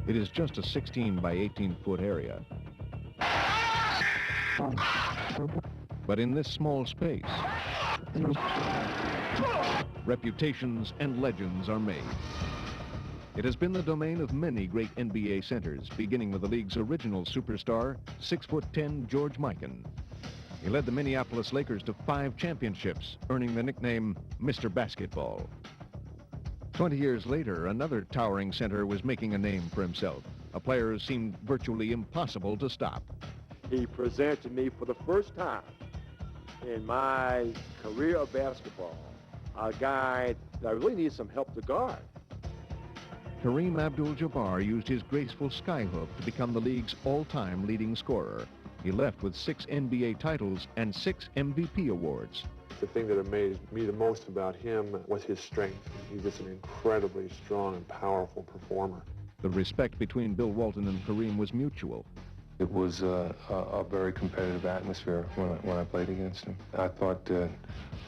It is just a 16 by 18-foot area. But in this small space, reputations and legends are made. It has been the domain of many great NBA centers, beginning with the league's original superstar, 6'10" George Mikan. He led the Minneapolis Lakers to 5 championships, earning the nickname Mr. Basketball. 20 years later, another towering center was making a name for himself, a player who seemed virtually impossible to stop. He presented to me for the first time in my career of basketball a guy that I really need some help to guard. Kareem Abdul-Jabbar used his graceful skyhook to become the league's all-time leading scorer. He left with 6 NBA titles and 6 MVP awards. The thing that amazed me the most about him was his strength. He's just an incredibly strong and powerful performer. The respect between Bill Walton and Kareem was mutual. It was a very competitive atmosphere when I played against him. I thought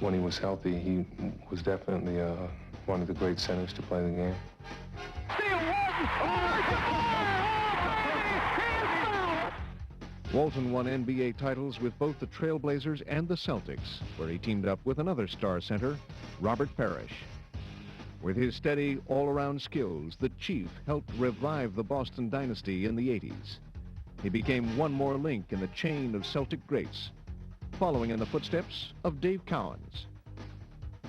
when he was healthy, he was definitely one of the great centers to play the game. Walton won NBA titles with both the Trailblazers and the Celtics, where he teamed up with another star center, Robert Parrish. With his steady, all-around skills, the Chief helped revive the Boston dynasty in the 80s. He became one more link in the chain of Celtic greats, following in the footsteps of Dave Cowens.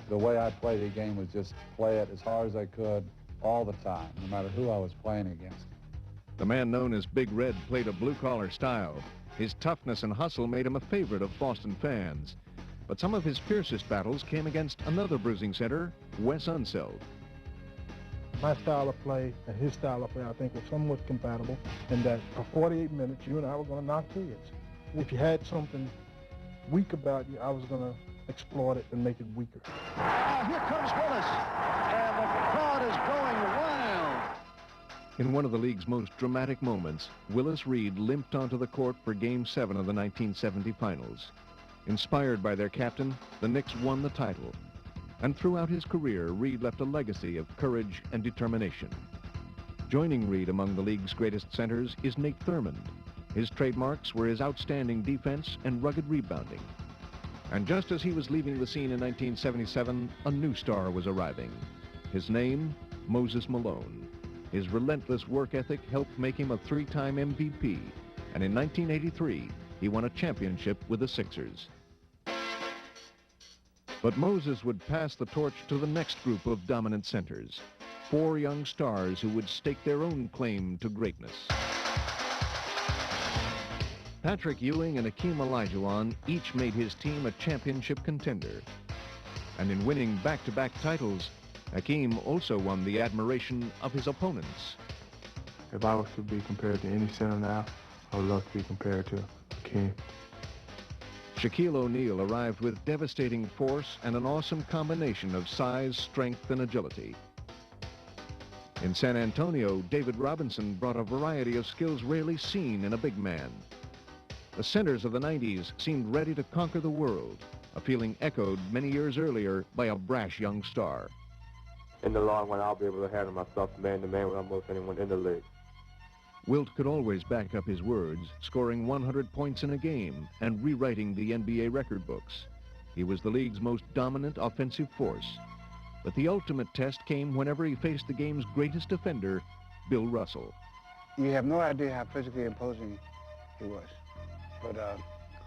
The way I played the game was just play it as hard as I could all the time, no matter who I was playing against. The man known as Big Red played a blue-collar style. His toughness and hustle made him a favorite of Boston fans. But some of his fiercest battles came against another bruising center, Wes Unseld. My style of play and his style of play, I think, were somewhat compatible in that for 48 minutes, you and I were going to knock heads. If you had something weak about you, I was going to exploit it and make it weaker. Here comes Willis, and the crowd is going wild. In one of the league's most dramatic moments, Willis Reed limped onto the court for Game 7 of the 1970 finals. Inspired by their captain, the Knicks won the title. And throughout his career, Reed left a legacy of courage and determination. Joining Reed among the league's greatest centers is Nate Thurmond. His trademarks were his outstanding defense and rugged rebounding. And just as he was leaving the scene in 1977, a new star was arriving. His name, Moses Malone. His relentless work ethic helped make him a 3-time MVP. And in 1983, he won a championship with the Sixers. But Moses would pass the torch to the next group of dominant centers, 4 young stars who would stake their own claim to greatness. Patrick Ewing and Hakeem Olajuwon each made his team a championship contender. And in winning back-to-back titles, Hakeem also won the admiration of his opponents. If I was to be compared to any center now, I would love to be compared to Hakeem. Shaquille O'Neal arrived with devastating force and an awesome combination of size, strength, and agility. In San Antonio, David Robinson brought a variety of skills rarely seen in a big man. The centers of the 90s seemed ready to conquer the world, a feeling echoed many years earlier by a brash young star. In the long run, I'll be able to handle myself man-to-man with almost anyone in the league. Wilt could always back up his words, scoring 100 points in a game and rewriting the NBA record books. He was the league's most dominant offensive force. But the ultimate test came whenever he faced the game's greatest defender, Bill Russell. You have no idea how physically imposing he was. But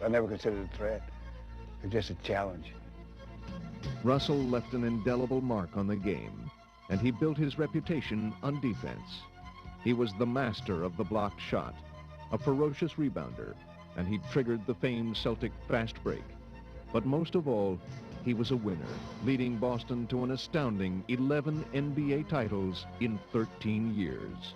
I never considered it a threat. It was just a challenge. Russell left an indelible mark on the game, and he built his reputation on defense. He was the master of the blocked shot, a ferocious rebounder, and he triggered the famed Celtic fast break. But most of all, he was a winner, leading Boston to an astounding 11 NBA titles in 13 years.